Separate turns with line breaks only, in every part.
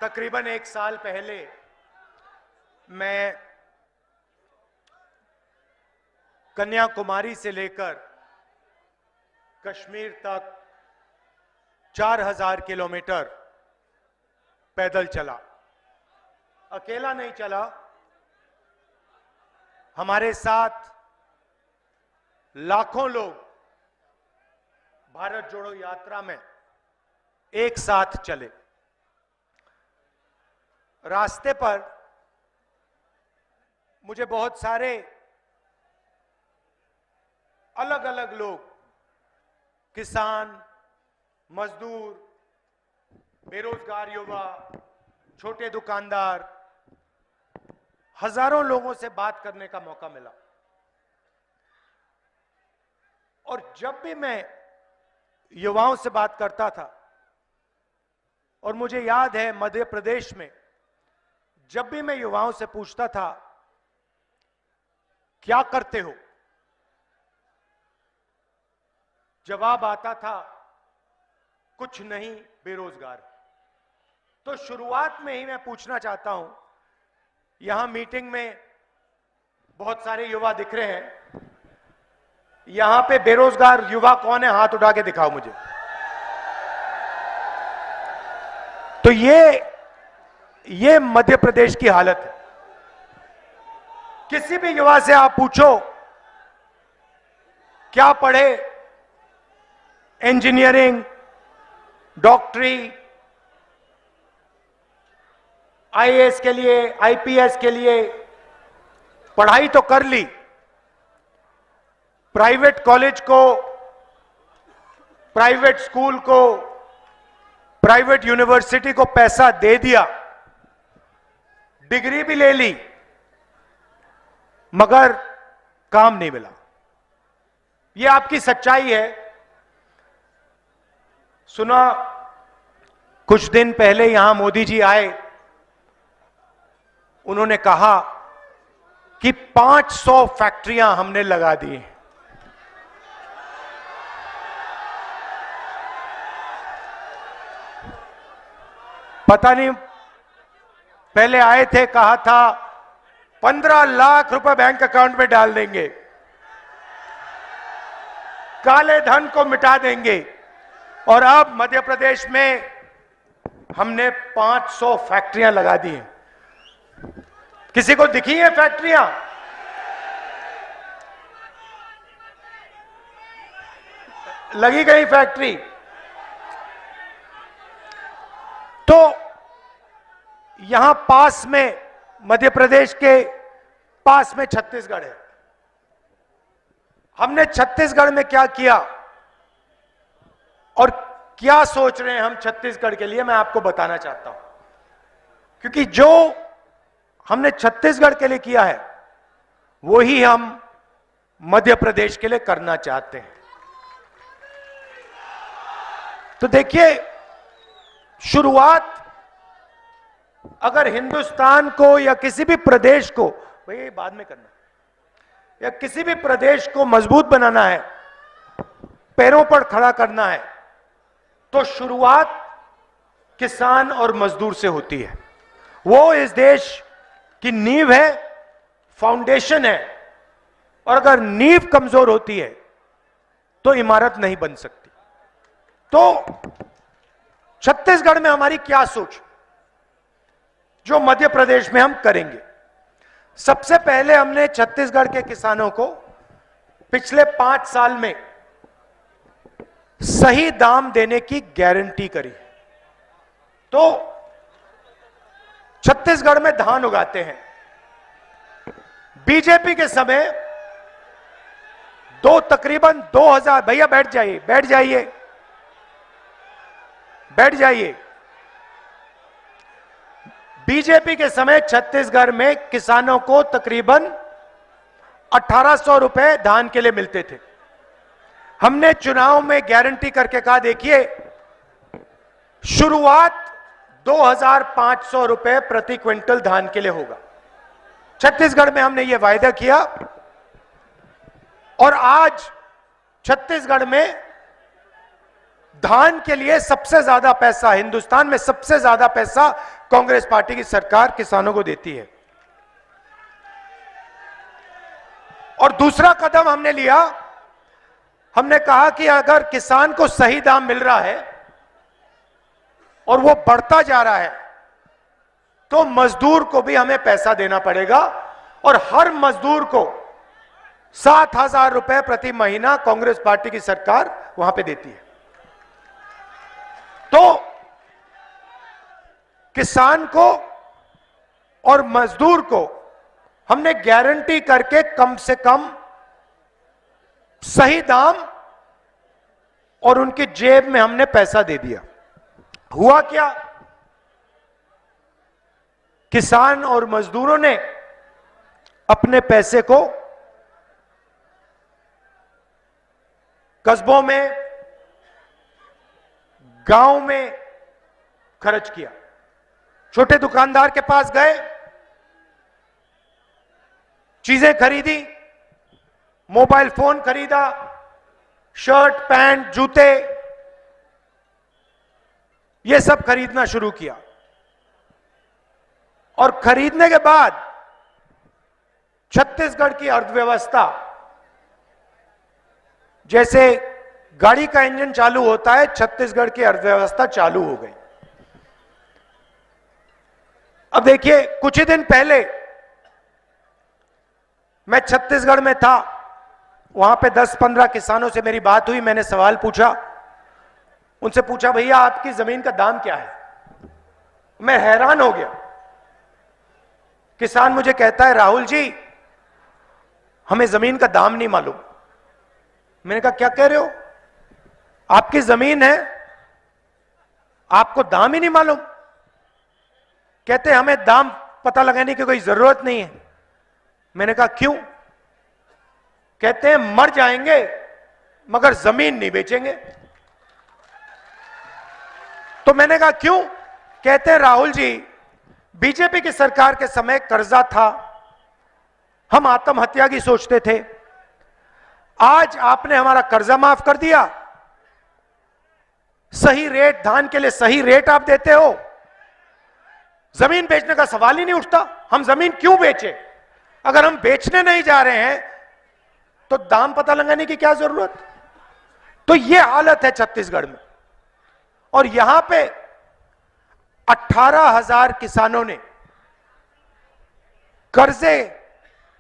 तकरीबन एक साल पहले मैं कन्याकुमारी से लेकर कश्मीर तक 4000 किलोमीटर पैदल चला। अकेला नहीं चला, हमारे साथ लाखों लोग भारत जोड़ो यात्रा में एक साथ चले। रास्ते पर मुझे बहुत सारे अलग अलग लोग, किसान, मजदूर, बेरोजगार युवा, छोटे दुकानदार, हजारों लोगों से बात करने का मौका मिला। और जब भी मैं युवाओं से बात करता था, और मुझे याद है मध्य प्रदेश में जब भी मैं युवाओं से पूछता था क्या करते हो, जवाब आता था कुछ नहीं, बेरोजगार। तो शुरुआत में ही मैं पूछना चाहता हूं, यहां मीटिंग में बहुत सारे युवा दिख रहे हैं, यहां पे बेरोजगार युवा कौन है? हाथ उठा के दिखाओ मुझे। तो ये मध्य प्रदेश की हालत है। किसी भी युवा से आप पूछो क्या पढ़े, इंजीनियरिंग, डॉक्टरी, आईएएस के लिए, आईपीएस के लिए पढ़ाई तो कर ली, प्राइवेट कॉलेज को, प्राइवेट स्कूल को, प्राइवेट यूनिवर्सिटी को पैसा दे दिया, डिग्री भी ले ली, मगर काम नहीं मिला। यह आपकी सच्चाई है। सुना कुछ दिन पहले यहां मोदी जी आए, उन्होंने कहा कि 500 फैक्ट्रियां हमने लगा दी। पता नहीं, पहले आए थे कहा था 15 लाख रुपए बैंक अकाउंट में डाल देंगे, काले धन को मिटा देंगे, और अब मध्य प्रदेश में हमने 500 फैक्ट्रियां लगा दी हैं। किसी को दिखी है फैक्ट्रियां? लगी गई फैक्ट्री। तो यहां पास में, मध्य प्रदेश के पास में छत्तीसगढ़ है। हमने छत्तीसगढ़ में क्या किया और क्या सोच रहे हैं हम छत्तीसगढ़ के लिए, मैं आपको बताना चाहता हूं। क्योंकि जो हमने छत्तीसगढ़ के लिए किया है वो ही हम मध्य प्रदेश के लिए करना चाहते हैं। तो देखिए, शुरुआत अगर हिंदुस्तान को या किसी भी प्रदेश को, भाई बाद में करना, या किसी भी प्रदेश को मजबूत बनाना है, पैरों पर खड़ा करना है, तो शुरुआत किसान और मजदूर से होती है। वो इस देश की नींव है, फाउंडेशन है, और अगर नींव कमजोर होती है तो इमारत नहीं बन सकती। तो छत्तीसगढ़ में हमारी क्या सोच, जो मध्य प्रदेश में हम करेंगे। सबसे पहले हमने छत्तीसगढ़ के किसानों को पिछले 5 साल में सही दाम देने की गारंटी करी। तो छत्तीसगढ़ में धान उगाते हैं। बीजेपी के समय तकरीबन 2000, भैया बैठ जाइए, बैठ जाइए, बैठ जाइए। बीजेपी के समय छत्तीसगढ़ में किसानों को तकरीबन 1800 रुपए धान के लिए मिलते थे। हमने चुनाव में गारंटी करके कहा, देखिए शुरुआत 2500 रुपए प्रति क्विंटल धान के लिए होगा। छत्तीसगढ़ में हमने यह वायदा किया, और आज छत्तीसगढ़ में धान के लिए सबसे ज्यादा पैसा, हिंदुस्तान में सबसे ज्यादा पैसा कांग्रेस पार्टी की सरकार किसानों को देती है। और दूसरा कदम हमने लिया, हमने कहा कि अगर किसान को सही दाम मिल रहा है और वो बढ़ता जा रहा है तो मजदूर को भी हमें पैसा देना पड़ेगा, और हर मजदूर को 7,000 रुपए प्रति महीना कांग्रेस पार्टी की सरकार वहां पे देती है। तो किसान को और मजदूर को हमने गारंटी करके कम से कम सही दाम और उनकी जेब में हमने पैसा दे दिया। हुआ क्या, किसान और मजदूरों ने अपने पैसे को कस्बों में, गांव में खर्च किया। छोटे दुकानदार के पास गए, चीजें खरीदी, मोबाइल फोन खरीदा, शर्ट पैंट जूते, यह सब खरीदना शुरू किया। और खरीदने के बाद छत्तीसगढ़ की अर्थव्यवस्था, जैसे गाड़ी का इंजन चालू होता है, छत्तीसगढ़ की अर्थव्यवस्था चालू हो गई। अब देखिए, कुछ ही दिन पहले मैं छत्तीसगढ़ में था, वहां पे 10-15 किसानों से मेरी बात हुई। मैंने सवाल पूछा, उनसे पूछा, भैया आपकी जमीन का दाम क्या है? मैं हैरान हो गया। किसान मुझे कहता है, राहुल जी हमें जमीन का दाम नहीं मालूम। मैंने कहा, क्या कह रहे हो? आपकी जमीन है, आपको दाम ही नहीं मालूम? कहते हमें दाम पता लगाने की कोई जरूरत नहीं है। मैंने कहा, क्यों? कहते हैं मर जाएंगे मगर जमीन नहीं बेचेंगे। तो मैंने कहा, क्यों? कहते हैं, राहुल जी बीजेपी की सरकार के समय कर्जा था, हम आत्महत्या की सोचते थे। आज आपने हमारा कर्जा माफ कर दिया, सही रेट, धान के लिए सही रेट आप देते हो, जमीन बेचने का सवाल ही नहीं उठता। हम जमीन क्यों बेचे? अगर हम बेचने नहीं जा रहे हैं तो दाम पता लगाने की क्या जरूरत? तो यह हालत है छत्तीसगढ़ में। और यहां पे 18,000 किसानों ने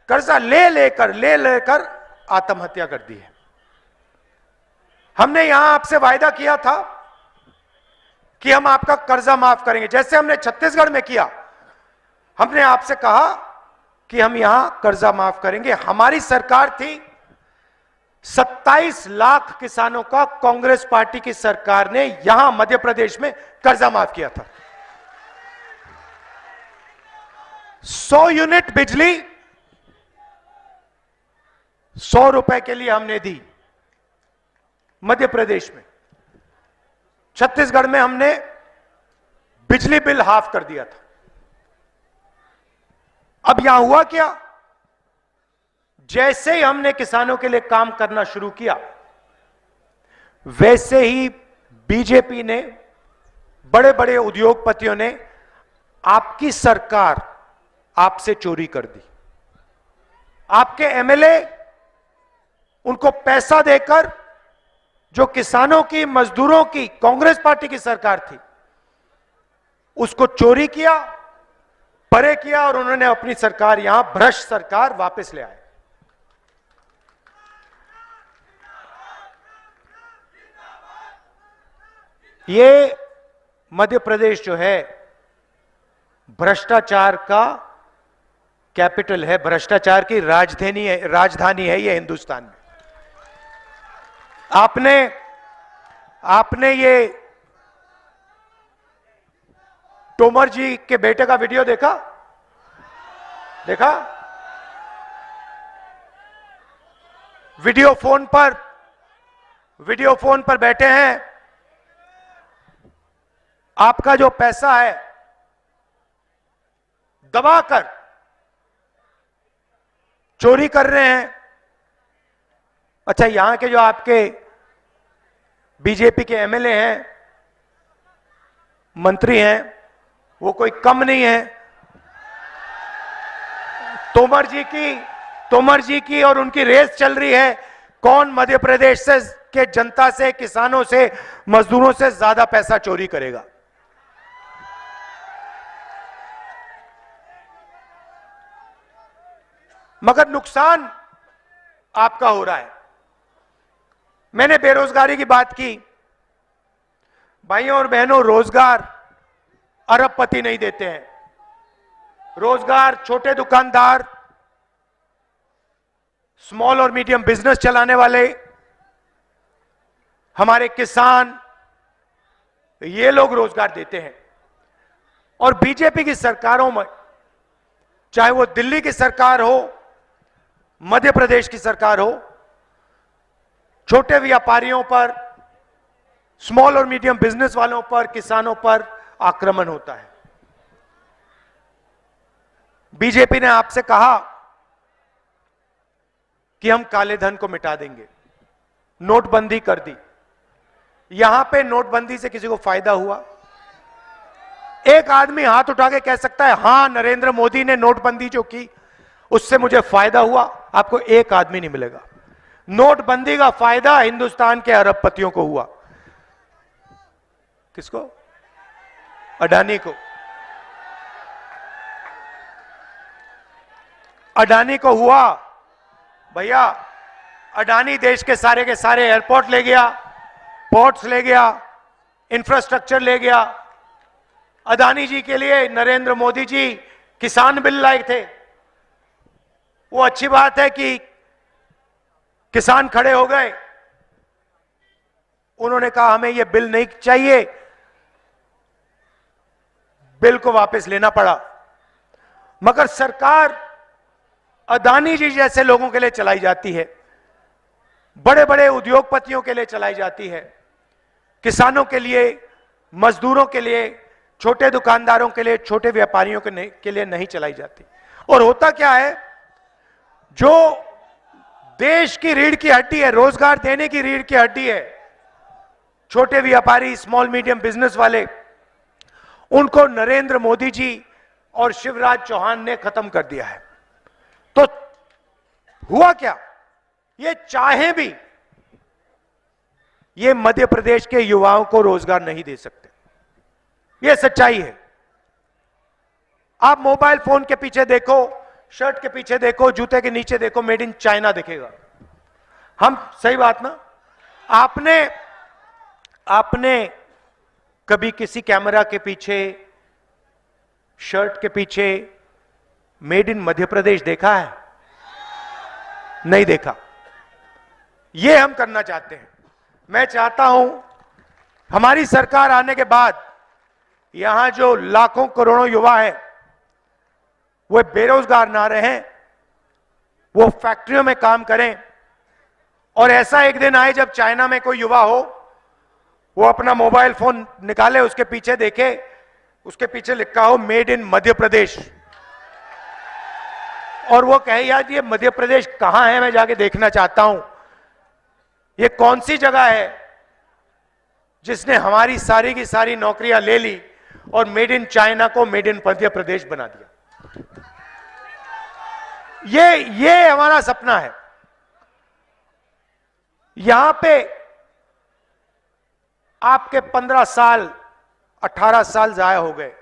कर्जा ले लेकर आत्महत्या कर दी है। हमने यहां आपसे वायदा किया था कि हम आपका कर्जा माफ करेंगे, जैसे हमने छत्तीसगढ़ में किया। हमने आपसे कहा कि हम यहां कर्जा माफ करेंगे। हमारी सरकार थी, 27 लाख किसानों का कांग्रेस पार्टी की सरकार ने यहां मध्य प्रदेश में कर्जा माफ किया था। 100 यूनिट बिजली 100 रुपए के लिए हमने दी मध्य प्रदेश में। छत्तीसगढ़ में हमने बिजली बिल हाफ कर दिया था। अब यहां हुआ क्या, जैसे ही हमने किसानों के लिए काम करना शुरू किया, वैसे ही बीजेपी ने, बड़े बड़े उद्योगपतियों ने आपकी सरकार आपसे चोरी कर दी। आपके एमएलए उनको पैसा देकर, जो किसानों की, मजदूरों की कांग्रेस पार्टी की सरकार थी, उसको चोरी किया, परे किया, और उन्होंने अपनी सरकार, यहां भ्रष्ट सरकार वापस ले आए। ये मध्य प्रदेश जो है भ्रष्टाचार का कैपिटल है, भ्रष्टाचार की राजधानी है ये हिंदुस्तान में। आपने ये तोमर जी के बेटे का वीडियो देखा? वीडियो फोन पर बैठे हैं, आपका जो पैसा है दबाकर चोरी कर रहे हैं। अच्छा, यहां के जो आपके बीजेपी के एमएलए हैं, मंत्री हैं, वो कोई कम नहीं है। तोमर जी की और उनकी रेस चल रही है, कौन मध्य प्रदेश से के जनता से, किसानों से, मजदूरों से ज्यादा पैसा चोरी करेगा। मगर नुकसान आपका हो रहा है। मैंने बेरोजगारी की बात की। भाइयों और बहनों, रोजगार अरबपति नहीं देते हैं। रोजगार छोटे दुकानदार, स्मॉल और मीडियम बिजनेस चलाने वाले, हमारे किसान, ये लोग रोजगार देते हैं। और बीजेपी की सरकारों में, चाहे वो दिल्ली की सरकार हो, मध्य प्रदेश की सरकार हो, छोटे व्यापारियों पर, स्मॉल और मीडियम बिजनेस वालों पर, किसानों पर आक्रमण होता है। बीजेपी ने आपसे कहा कि हम काले धन को मिटा देंगे, नोटबंदी कर दी। यहां पे नोटबंदी से किसी को फायदा हुआ? एक आदमी हाथ उठा के कह सकता है हां, नरेंद्र मोदी ने नोटबंदी जो की उससे मुझे फायदा हुआ? आपको एक आदमी नहीं मिलेगा। नोटबंदी का फायदा हिंदुस्तान के अरबपतियों को हुआ। किसको? अडानी को। अडानी को हुआ। भैया, अडानी देश के सारे एयरपोर्ट ले गया, पोर्ट्स ले गया, इंफ्रास्ट्रक्चर ले गया। अडानी जी के लिए नरेंद्र मोदी जी किसान बिल लाए थे। वो अच्छी बात है कि किसान खड़े हो गए, उन्होंने कहा हमें यह बिल नहीं चाहिए, बिल को वापस लेना पड़ा। मगर सरकार अडानी जी जैसे लोगों के लिए चलाई जाती है, बड़े बड़े उद्योगपतियों के लिए चलाई जाती है, किसानों के लिए, मजदूरों के लिए, छोटे दुकानदारों के लिए, छोटे व्यापारियों के लिए नहीं चलाई जाती। और होता क्या है, जो देश की रीढ़ की हड्डी है, रोजगार देने की रीढ़ की हड्डी है, छोटे व्यापारी, स्मॉल मीडियम बिजनेस वाले, उनको नरेंद्र मोदी जी और शिवराज चौहान ने खत्म कर दिया है। तो हुआ क्या, ये चाहे भी ये मध्य प्रदेश के युवाओं को रोजगार नहीं दे सकते। ये सच्चाई है। आप मोबाइल फोन के पीछे देखो, शर्ट के पीछे देखो, जूते के नीचे देखो, मेड इन चाइना दिखेगा। हम सही बात ना? आपने कभी किसी कैमरा के पीछे, शर्ट के पीछे मेड इन मध्य प्रदेश देखा है? नहीं देखा। ये हम करना चाहते हैं। मैं चाहता हूं हमारी सरकार आने के बाद यहां जो लाखों करोड़ों युवा हैं वो बेरोजगार ना रहें, वो फैक्ट्रियों में काम करें। और ऐसा एक दिन आए जब चाइना में कोई युवा हो, वो अपना मोबाइल फोन निकाले, उसके पीछे देखे, उसके पीछे लिखा हो मेड इन मध्य प्रदेश, और वो कहे यार ये मध्य प्रदेश कहां है, मैं जाके देखना चाहता हूं। ये कौन सी जगह है जिसने हमारी सारी की सारी नौकरियां ले ली और मेड इन चाइना को मेड इन मध्य प्रदेश बना दिया। ये हमारा सपना है। यहां पे आपके 15 साल 18 साल जाया हो गए,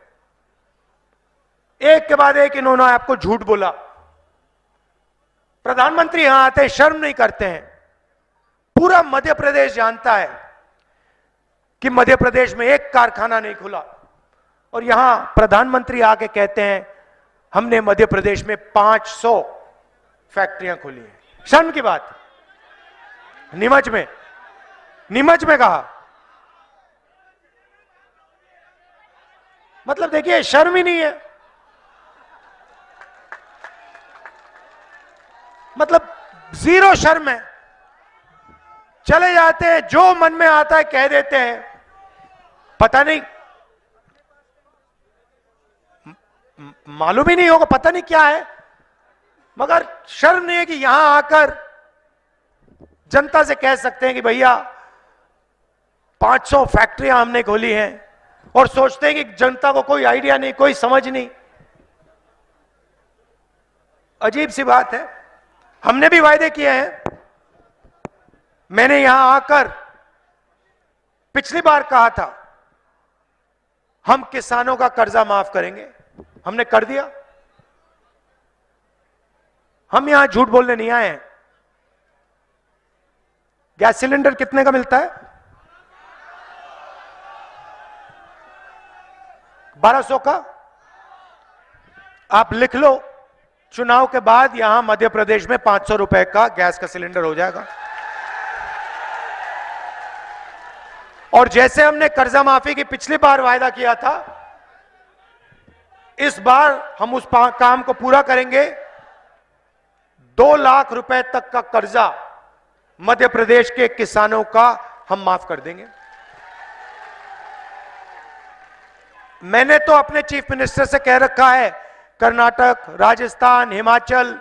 एक के बाद एक इन्होंने आपको झूठ बोला। प्रधानमंत्री यहां आते शर्म नहीं करते हैं। पूरा मध्य प्रदेश जानता है कि मध्य प्रदेश में एक कारखाना नहीं खुला, और यहां प्रधानमंत्री आके कहते हैं हमने मध्य प्रदेश में 500 फैक्ट्रियां खोली हैं। शर्म की बात। नीमच में कहा। मतलब देखिए, शर्म ही नहीं है। मतलब जीरो शर्म है। चले जाते हैं, जो मन में आता है कह देते हैं। पता नहीं, मालूम ही नहीं होगा, पता नहीं क्या है, मगर शर्म नहीं है कि यहां आकर जनता से कह सकते हैं कि भैया 500 फैक्ट्रियां हमने खोली हैं और सोचते हैं कि जनता को कोई आइडिया नहीं, कोई समझ नहीं। अजीब सी बात है। हमने भी वायदे किए हैं। मैंने यहां आकर पिछली बार कहा था हम किसानों का कर्जा माफ करेंगे, हमने कर दिया। हम यहां झूठ बोलने नहीं आए हैं। गैस सिलेंडर कितने का मिलता है? 1200 का। आप लिख लो, चुनाव के बाद यहां मध्य प्रदेश में 500 रुपए का गैस का सिलेंडर हो जाएगा। और जैसे हमने कर्जा माफी की पिछली बार वायदा किया था, इस बार हम उस काम को पूरा करेंगे। 2 लाख रुपए तक का कर्जा मध्य प्रदेश के किसानों का हम माफ कर देंगे। मैंने तो अपने चीफ मिनिस्टर से कह रखा है, कर्नाटक, राजस्थान, हिमाचल,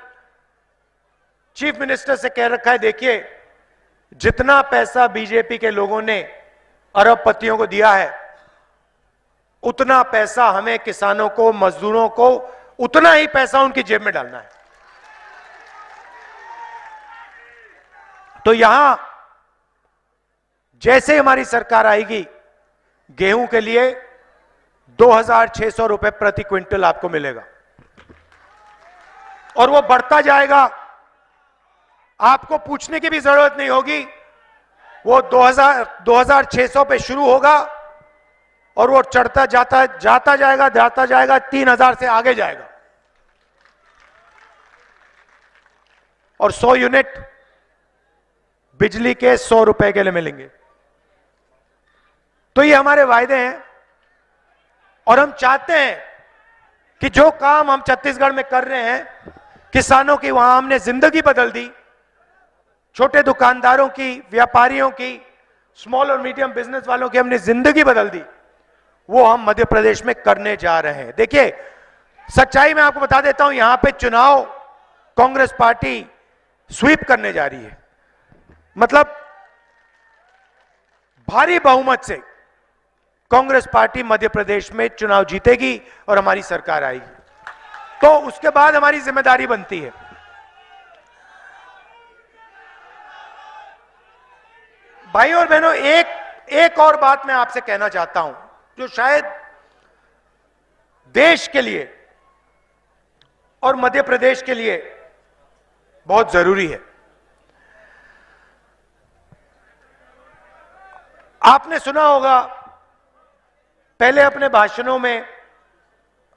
चीफ मिनिस्टर से कह रखा है, देखिए जितना पैसा बीजेपी के लोगों ने अरबपतियों को दिया है, उतना पैसा हमें किसानों को, मजदूरों को, उतना ही पैसा उनकी जेब में डालना है। तो यहां जैसे हमारी सरकार आएगी, गेहूं के लिए 2600 रुपए प्रति क्विंटल आपको मिलेगा और वो बढ़ता जाएगा। आपको पूछने की भी जरूरत नहीं होगी। वो 2600 पे शुरू होगा और वो चढ़ता जाता जाएगा 3000 से आगे जाएगा। और 100 यूनिट बिजली के 100 रुपए के लिए मिलेंगे। तो ये हमारे वायदे हैं और हम चाहते हैं कि जो काम हम छत्तीसगढ़ में कर रहे हैं, किसानों की वहां हमने जिंदगी बदल दी, छोटे दुकानदारों की, व्यापारियों की, स्मॉल और मीडियम बिजनेस वालों की हमने जिंदगी बदल दी, वो हम मध्य प्रदेश में करने जा रहे हैं। देखिए, सच्चाई मैं आपको बता देता हूं, यहां पे चुनाव कांग्रेस पार्टी स्वीप करने जा रही है। मतलब भारी बहुमत से कांग्रेस पार्टी मध्य प्रदेश में चुनाव जीतेगी और हमारी सरकार आएगी। तो उसके बाद हमारी जिम्मेदारी बनती है। भाइयों और बहनों, एक और बात मैं आपसे कहना चाहता हूं, जो शायद देश के लिए और मध्य प्रदेश के लिए बहुत जरूरी है। आपने सुना होगा, पहले अपने भाषणों में,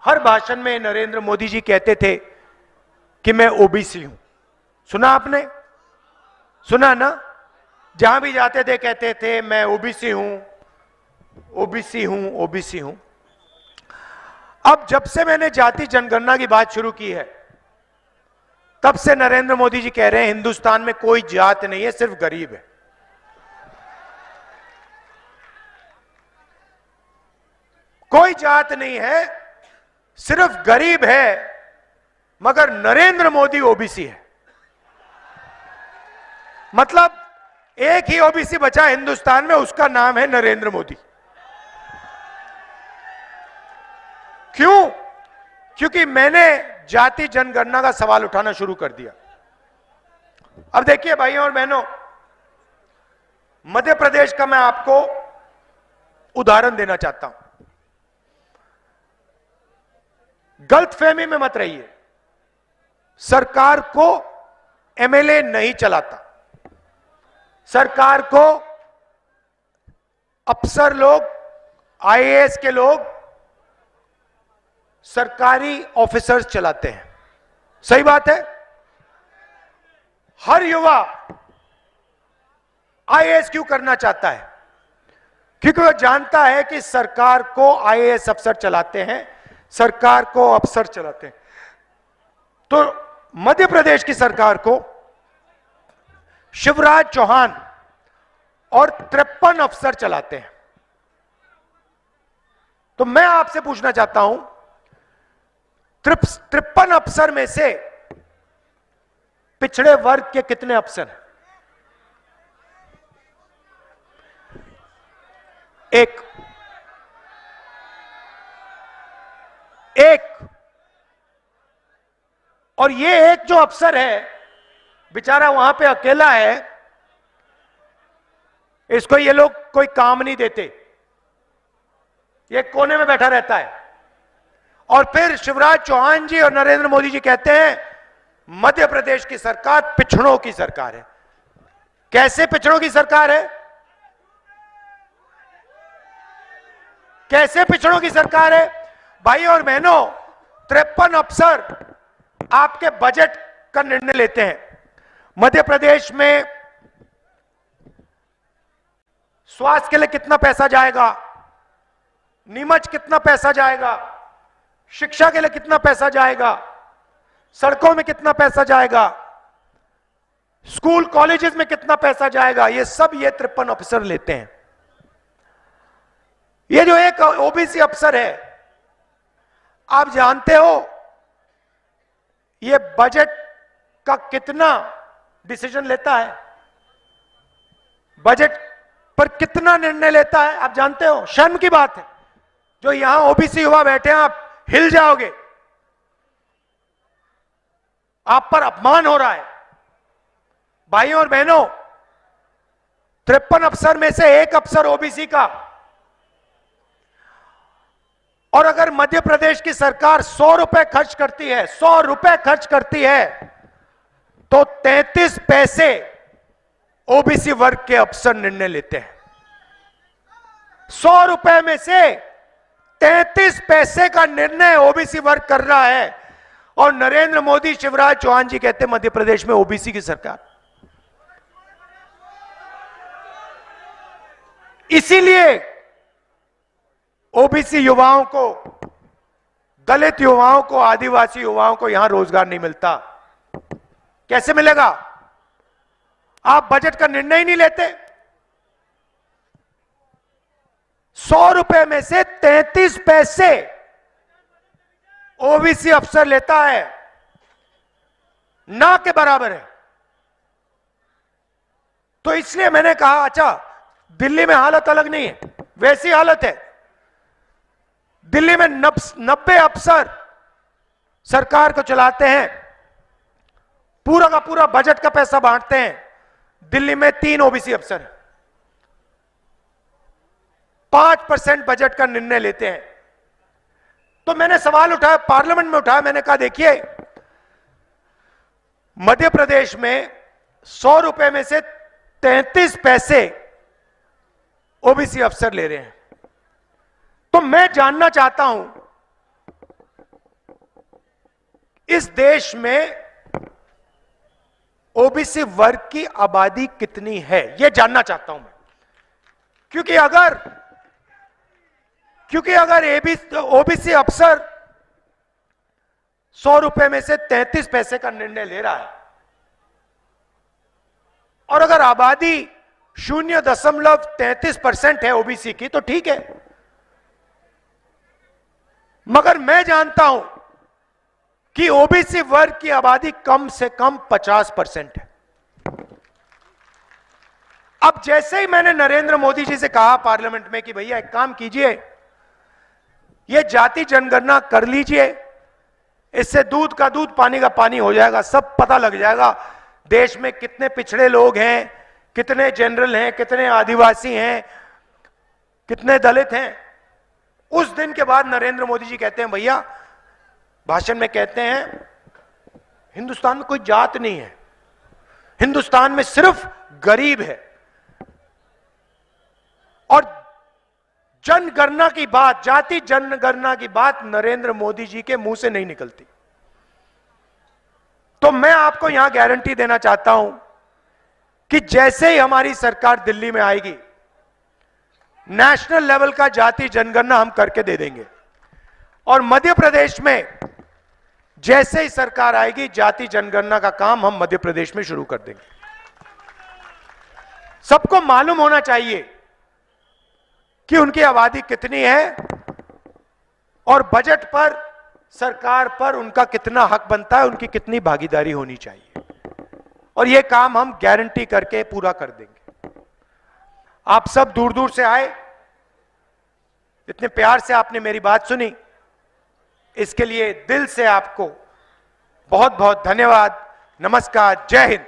हर भाषण में नरेंद्र मोदी जी कहते थे कि मैं ओबीसी हूं। सुना आपने? सुना ना? जहां भी जाते थे कहते थे मैं ओबीसी हूं, ओबीसी हूं, ओबीसी हूं। अब जब से मैंने जाति जनगणना की बात शुरू की है, तब से नरेंद्र मोदी जी कह रहे हैं हिंदुस्तान में कोई जात नहीं है, सिर्फ गरीब है। कोई जात नहीं है, सिर्फ गरीब है, मगर नरेंद्र मोदी ओबीसी है। मतलब एक ही ओबीसी बचा हिंदुस्तान में, उसका नाम है नरेंद्र मोदी। क्यों? क्योंकि मैंने जाति जनगणना का सवाल उठाना शुरू कर दिया। अब देखिए भाइयों और बहनों, मध्य प्रदेश का मैं आपको उदाहरण देना चाहता हूं। गलतफहमी में मत रहिए, सरकार को एमएलए नहीं चलाता, सरकार को अफसर लोग, आईएएस के लोग, सरकारी ऑफिसर्स चलाते हैं। सही बात है। हर युवा आईएएस क्यों करना चाहता है? क्योंकि वह जानता है कि सरकार को आईएएस अफसर चलाते हैं, सरकार को अफसर चलाते हैं। तो मध्य प्रदेश की सरकार को शिवराज चौहान और 53 अफसर चलाते हैं। तो मैं आपसे पूछना चाहता हूं, 53 अफसर में से पिछड़े वर्ग के कितने अफसर हैं? एक। एक, और ये एक जो अफसर है बेचारा वहां पे अकेला है, इसको ये लोग कोई काम नहीं देते, ये कोने में बैठा रहता है। और फिर शिवराज चौहान जी और नरेंद्र मोदी जी कहते हैं मध्य प्रदेश की सरकार पिछड़ों की सरकार है। कैसे पिछड़ों की सरकार है? कैसे पिछड़ों की सरकार है? भाई और बहनों, 53 अफसर आपके बजट का निर्णय लेते हैं। मध्य प्रदेश में स्वास्थ्य के लिए कितना पैसा जाएगा, नीमच कितना पैसा जाएगा, शिक्षा के लिए कितना पैसा जाएगा, सड़कों में कितना पैसा जाएगा, स्कूल कॉलेजेस में कितना पैसा जाएगा, ये सब ये 53 अफसर लेते हैं। ये जो एक ओबीसी अफसर है, आप जानते हो ये बजट का कितना डिसीजन लेता है, बजट पर कितना निर्णय लेता है आप जानते हो? शर्म की बात है, जो यहां ओबीसी युवा बैठे हैं आप हिल जाओगे, आप पर अपमान हो रहा है। भाइयों और बहनों, 53 अफसर में से एक अफसर ओबीसी का, और अगर मध्य प्रदेश की सरकार 100 रुपए खर्च करती है, 100 रुपए खर्च करती है, तो 33 पैसे ओबीसी वर्ग के अफसर निर्णय लेते हैं। 100 रुपए में से 33 पैसे का निर्णय ओबीसी वर्ग कर रहा है, और नरेंद्र मोदी, शिवराज चौहान जी कहते हैं मध्य प्रदेश में ओबीसी की सरकार। इसीलिए ओबीसी युवाओं को, दलित युवाओं को, आदिवासी युवाओं को यहां रोजगार नहीं मिलता। कैसे मिलेगा? आप बजट का निर्णय ही नहीं लेते। 100 रुपए में से 33 पैसे ओबीसी अफसर लेता है, ना के बराबर है। तो इसलिए मैंने कहा अच्छा, दिल्ली में हालत अलग नहीं है, वैसी हालत है। दिल्ली में 90 अफसर सरकार को चलाते हैं, पूरा का पूरा बजट का पैसा बांटते हैं। दिल्ली में 3 ओबीसी अफसर हैं, 5% बजट का निर्णय लेते हैं। तो मैंने सवाल उठाया, पार्लियामेंट में उठाया, मैंने कहा देखिए, मध्य प्रदेश में 100 रुपए में से 33 पैसे ओबीसी अफसर ले रहे हैं। तो मैं जानना चाहता हूं, इस देश में ओबीसी वर्ग की आबादी कितनी है, यह जानना चाहता हूं मैं। क्योंकि अगर ओबीसी अफसर 100 रुपए में से 33 पैसे का निर्णय ले रहा है, और अगर आबादी 0.33% है ओबीसी की, तो ठीक है। मगर मैं जानता हूं कि ओबीसी वर्ग की आबादी कम से कम 50% है। अब जैसे ही मैंने नरेंद्र मोदी जी से कहा पार्लियामेंट में कि भैया एक काम कीजिए, ये जाति जनगणना कर लीजिए, इससे दूध का दूध पानी का पानी हो जाएगा, सब पता लग जाएगा देश में कितने पिछड़े लोग हैं, कितने जनरल हैं, कितने आदिवासी हैं, कितने दलित हैं। उस दिन के बाद नरेंद्र मोदी जी कहते हैं, भैया भाषण में कहते हैं हिंदुस्तान में कोई जात नहीं है, हिंदुस्तान में सिर्फ गरीब है। और जनगणना की बात, जाति जनगणना की बात नरेंद्र मोदी जी के मुंह से नहीं निकलती। तो मैं आपको यहां गारंटी देना चाहता हूं कि जैसे ही हमारी सरकार दिल्ली में आएगी, नेशनल लेवल का जाति जनगणना हम करके दे देंगे। और मध्य प्रदेश में जैसे ही सरकार आएगी, जाति जनगणना का काम हम मध्य प्रदेश में शुरू कर देंगे। सबको मालूम होना चाहिए कि उनकी आबादी कितनी है, और बजट पर, सरकार पर उनका कितना हक बनता है, उनकी कितनी भागीदारी होनी चाहिए। और यह काम हम गारंटी करके पूरा कर देंगे। आप सब दूर दूर से आए, इतने प्यार से आपने मेरी बात सुनी, इसके लिए दिल से आपको बहुत बहुत धन्यवाद। नमस्कार, जय हिंद।